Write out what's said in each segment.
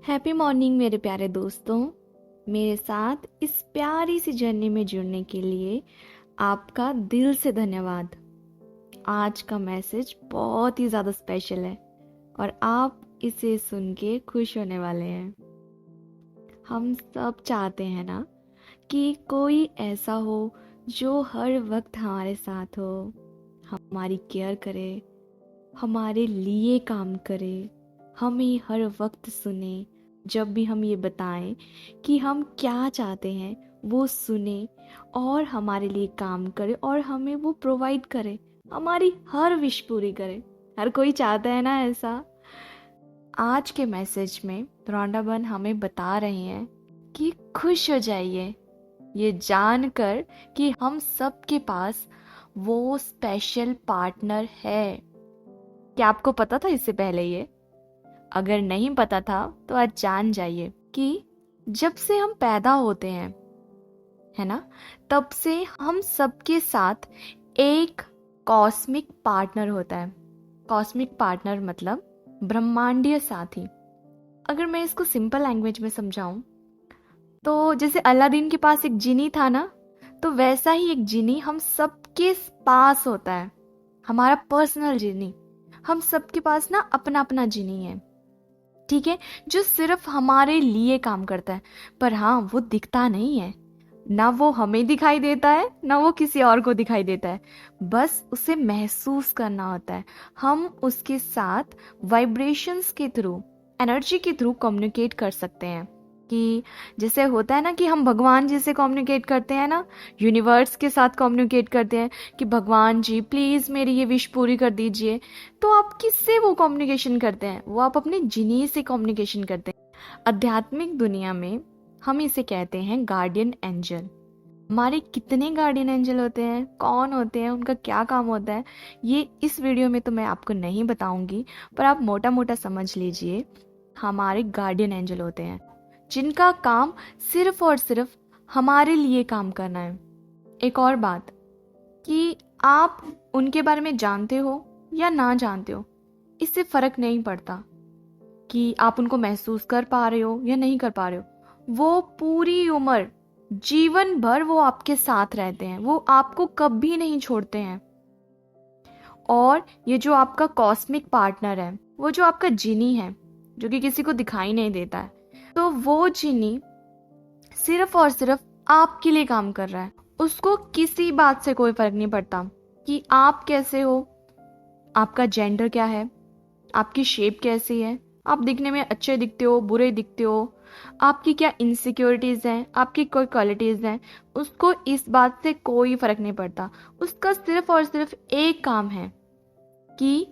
Happy morning मेरे प्यारे दोस्तों। मेरे साथ इस प्यारी सी जर्नी में जुड़ने के लिए आपका दिल से धन्यवाद। आज का मैसेज बहुत ही ज़्यादा स्पेशल है और आप इसे सुन के खुश होने वाले हैं। हम सब चाहते हैं ना कि कोई ऐसा हो जो हर वक्त हमारे साथ हो, हमारी केयर करे, हमारे लिए काम करे, हमें हर वक्त सुने। जब भी हम ये बताएं कि हम क्या चाहते हैं वो सुने और हमारे लिए काम करे और हमें वो प्रोवाइड करे, हमारी हर विश पूरी करे। हर कोई चाहता है ना ऐसा। आज के मैसेज में रॉन्डाबन हमें बता रहे हैं कि खुश हो जाइए ये जानकर कि हम सबके पास वो स्पेशल पार्टनर है। क्या आपको पता था इससे पहले ये? अगर नहीं पता था तो आज जान जाइए कि जब से हम पैदा होते हैं, है ना, तब से हम सबके साथ एक कॉस्मिक पार्टनर होता है। कॉस्मिक पार्टनर मतलब ब्रह्मांडीय साथी। अगर मैं इसको सिंपल लैंग्वेज में समझाऊं तो जैसे अलादीन के पास एक जिनी था ना, तो वैसा ही एक जिनी हम सबके पास होता है, हमारा पर्सनल जिनी। हम सबके पास ना अपना अपना जिनी है, ठीक है, जो सिर्फ हमारे लिए काम करता है। पर हाँ, वो दिखता नहीं है, ना वो हमें दिखाई देता है ना वो किसी और को दिखाई देता है। बस उसे महसूस करना होता है। हम उसके साथ वाइब्रेशंस के थ्रू, एनर्जी के थ्रू कम्युनिकेट कर सकते हैं। कि जैसे होता है ना कि हम भगवान जी से कम्युनिकेट करते हैं ना, यूनिवर्स के साथ कम्युनिकेट करते हैं कि भगवान जी प्लीज़ मेरी ये विश पूरी कर दीजिए। तो आप किससे वो कम्युनिकेशन करते हैं? वो आप अपने जिनी से कम्युनिकेशन करते हैं। आध्यात्मिक दुनिया में हम इसे कहते हैं गार्डियन एंजल। हमारे कितने गार्डियन एंजल होते हैं, कौन होते हैं, उनका क्या काम होता है, ये इस वीडियो में तो मैं आपको नहीं बताऊंगी, पर आप मोटा मोटा समझ लीजिए। हमारे गार्डियन एंजल होते हैं जिनका काम सिर्फ और सिर्फ हमारे लिए काम करना है। एक और बात कि आप उनके बारे में जानते हो या ना जानते हो, इससे फर्क नहीं पड़ता कि आप उनको महसूस कर पा रहे हो या नहीं कर पा रहे हो। वो पूरी उम्र, जीवन भर वो आपके साथ रहते हैं, वो आपको कभी नहीं छोड़ते हैं। और ये जो आपका कॉस्मिक पार्टनर है, वो जो आपका जिनी है, जो कि किसी को दिखाई नहीं देता है, तो वो जिनी सिर्फ और सिर्फ आपके लिए काम कर रहा है। उसको किसी बात से कोई फर्क नहीं पड़ता कि आप कैसे हो, आपका जेंडर क्या है, आपकी शेप कैसी है, आप दिखने में अच्छे दिखते हो, बुरे दिखते हो, आपकी क्या इनसिक्योरिटीज हैं, आपकी कोई क्वालिटीज हैं, उसको इस बात से कोई फर्क नहीं पड़ता। उसका सिर्फ और सिर्फ एक काम है कि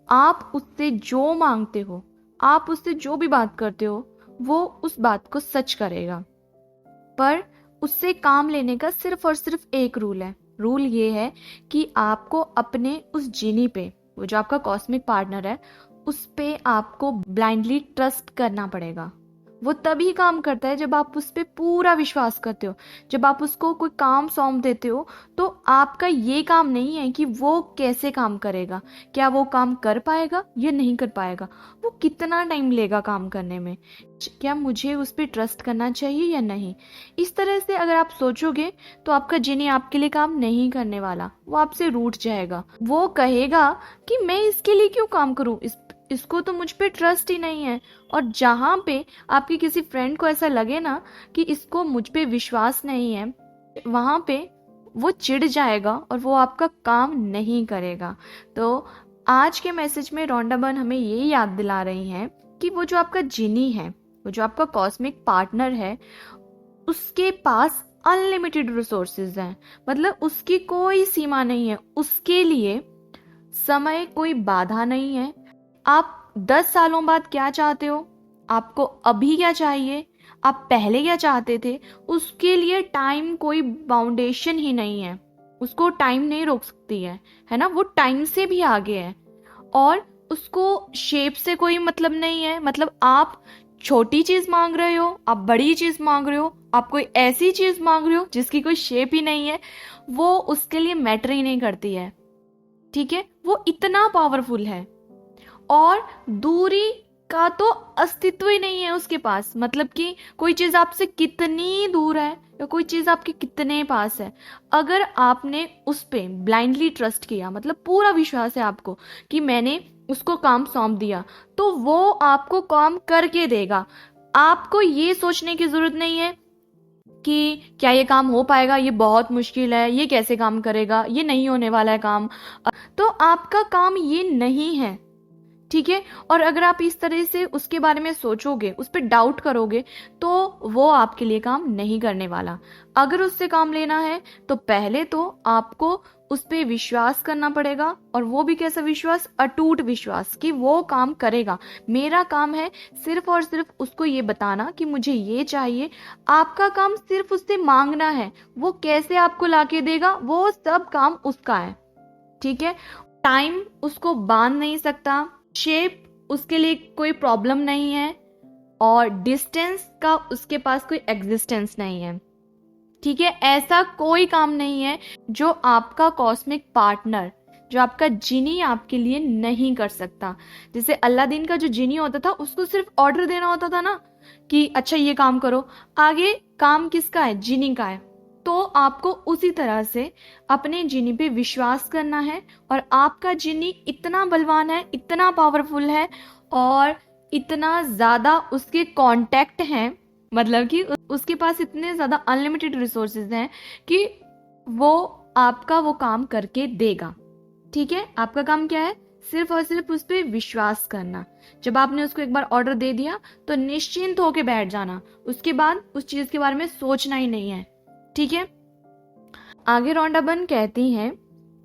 आप उससे जो मांगते हो, आप उससे जो भी बात करते हो, वो उस बात को सच करेगा। पर उससे काम लेने का सिर्फ और सिर्फ एक रूल है। रूल ये है कि आपको अपने उस जिनी पे, वो जो आपका कॉस्मिक पार्टनर है, उस पे आपको ब्लाइंडली ट्रस्ट करना पड़ेगा। वो तभी काम करता है जब आप उस पे पूरा विश्वास करते हो। जब आप उसको कोई काम सौंप देते हो तो आपका ये काम नहीं है कि वो कैसे काम करेगा, क्या वो काम कर पाएगा या नहीं कर पाएगा, वो कितना टाइम लेगा काम करने में, क्या मुझे उस पर ट्रस्ट करना चाहिए या नहीं। इस तरह से अगर आप सोचोगे तो आपका जिनी आपके लिए काम नहीं करने वाला, वो आपसे रूठ जाएगा। वो कहेगा कि मैं इसके लिए क्यों काम करूं, इसको तो मुझ पे ट्रस्ट ही नहीं है। और जहां पे आपके किसी फ्रेंड को ऐसा लगे ना कि इसको मुझ पे विश्वास नहीं है, वहां पे वो चिढ़ जाएगा और वो आपका काम नहीं करेगा। तो आज के मैसेज में रॉन्डाबन हमें ये याद दिला रही हैं कि वो जो आपका जिनी है, वो जो आपका कॉस्मिक पार्टनर है, उसके पास अनलिमिटेड रिसोर्सेज हैं। मतलब उसकी कोई सीमा नहीं है, उसके लिए समय कोई बाधा नहीं है। आप 10 सालों बाद क्या चाहते हो, आपको अभी क्या चाहिए, आप पहले क्या चाहते थे, उसके लिए टाइम कोई बाउंडेशन ही नहीं है। उसको टाइम नहीं रोक सकती है ना। वो टाइम से भी आगे है और उसको शेप से कोई मतलब नहीं है। मतलब आप छोटी चीज मांग रहे हो, आप बड़ी चीज मांग रहे हो, आप कोई ऐसी चीज मांग रहे हो जिसकी कोई शेप ही नहीं है, वो उसके लिए मैटर ही नहीं करती है। ठीक है, वो इतना पावरफुल है। और दूरी का तो अस्तित्व ही नहीं है उसके पास। मतलब कि कोई चीज आपसे कितनी दूर है या कोई चीज आपके कितने पास है, अगर आपने उस पे ब्लाइंडली ट्रस्ट किया, मतलब पूरा विश्वास है आपको कि मैंने उसको काम सौंप दिया, तो वो आपको काम करके देगा। आपको ये सोचने की जरूरत नहीं है कि क्या ये काम हो पाएगा, ये बहुत मुश्किल है, ये कैसे काम करेगा, ये नहीं होने वाला है काम। तो आपका काम ये नहीं है, ठीक है। और अगर आप इस तरह से उसके बारे में सोचोगे, उस पर डाउट करोगे, तो वो आपके लिए काम नहीं करने वाला। अगर उससे काम लेना है तो पहले तो आपको उस पर विश्वास करना पड़ेगा, और वो भी कैसा विश्वास, अटूट विश्वास कि वो काम करेगा। मेरा काम है सिर्फ और सिर्फ उसको ये बताना कि मुझे ये चाहिए। आपका काम सिर्फ उससे मांगना है, वो कैसे आपको लाके देगा वो सब काम उसका है, ठीक है। टाइम उसको बांध नहीं सकता, शेप उसके लिए कोई प्रॉब्लम नहीं है, और डिस्टेंस का उसके पास कोई एग्जिस्टेंस नहीं है, ठीक है। ऐसा कोई काम नहीं है जो आपका कॉस्मिक पार्टनर, जो आपका जिनी आपके लिए नहीं कर सकता। जैसे अलादीन का जो जिनी होता था, उसको सिर्फ ऑर्डर देना होता था ना कि अच्छा ये काम करो, आगे काम किसका है, जिनी का है। तो आपको उसी तरह से अपने जिनी पे विश्वास करना है, और आपका जिनी इतना बलवान है, इतना पावरफुल है, और इतना ज्यादा उसके कांटेक्ट हैं, मतलब कि उसके पास इतने ज्यादा अनलिमिटेड रिसोर्सेज हैं कि वो आपका वो काम करके देगा, ठीक है। आपका काम क्या है, सिर्फ और सिर्फ उस पर विश्वास करना। जब आपने उसको एक बार ऑर्डर दे दिया तो निश्चिंत होके बैठ जाना, उसके बाद उस चीज के बारे में सोचना ही नहीं है, ठीक है। आगे रॉन्डाबन कहती हैं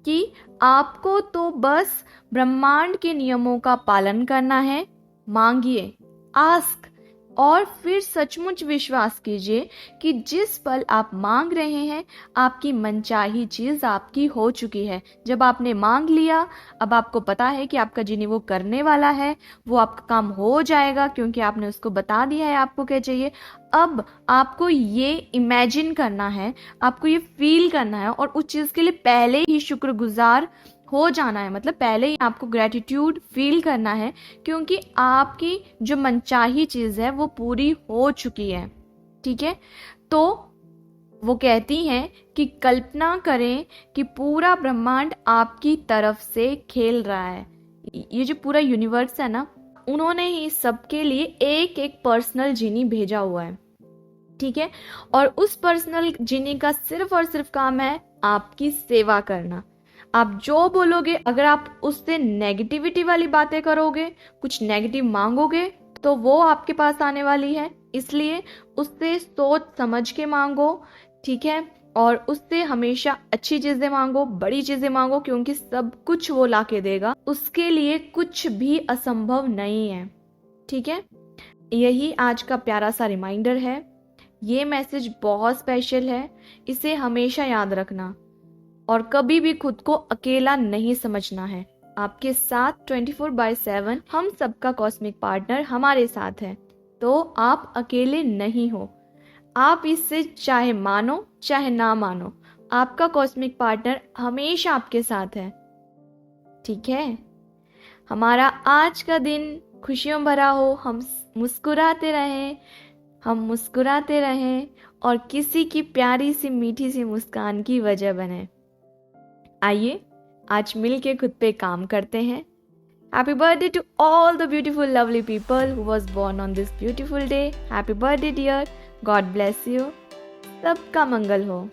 कि आपको तो बस ब्रह्मांड के नियमों का पालन करना है। मांगिए, आस्क, और फिर सचमुच विश्वास कीजिए कि जिस पल आप मांग रहे हैं, आपकी मनचाही चीज आपकी हो चुकी है। जब आपने मांग लिया, अब आपको पता है कि आपका जिनी वो करने वाला है, वो आपका काम हो जाएगा, क्योंकि आपने उसको बता दिया है आपको क्या चाहिए। अब आपको ये इमेजिन करना है, आपको ये फील करना है, और उस चीज के लिए पहले ही शुक्रगुजार हो जाना है। मतलब पहले ही आपको ग्रेटिट्यूड फील करना है, क्योंकि आपकी जो मनचाही चीज है वो पूरी हो चुकी है, ठीक है। तो वो कहती हैं कि कल्पना करें कि पूरा ब्रह्मांड आपकी तरफ से खेल रहा है। ये जो पूरा यूनिवर्स है ना, उन्होंने ही सबके लिए एक एक पर्सनल जिनी भेजा हुआ है, ठीक है। और उस पर्सनल जिनी का सिर्फ और सिर्फ काम है आपकी सेवा करना। आप जो बोलोगे, अगर आप उससे नेगेटिविटी वाली बातें करोगे, कुछ नेगेटिव मांगोगे, तो वो आपके पास आने वाली है। इसलिए उससे सोच समझ के मांगो, ठीक है। और उससे हमेशा अच्छी चीजें मांगो, बड़ी चीजें मांगो, क्योंकि सब कुछ वो लाके देगा। उसके लिए कुछ भी असंभव नहीं है, ठीक है। यही आज का प्यारा सा रिमाइंडर है। ये मैसेज बहुत स्पेशल है, इसे हमेशा याद रखना, और कभी भी खुद को अकेला नहीं समझना है। आपके साथ 24/7 हम सबका कॉस्मिक पार्टनर हमारे साथ है, तो आप अकेले नहीं हो। आप इससे चाहे मानो चाहे ना मानो, आपका कॉस्मिक पार्टनर हमेशा आपके साथ है, ठीक है। हमारा आज का दिन खुशियों भरा हो, हम मुस्कुराते रहें, और किसी की प्यारी सी मीठी सी मुस्कान की वजह बने। आइए आज मिल के खुद पे काम करते हैं। Happy birthday to all the beautiful lovely people who was born on this beautiful day. Happy birthday dear, God bless you, सबका मंगल हो।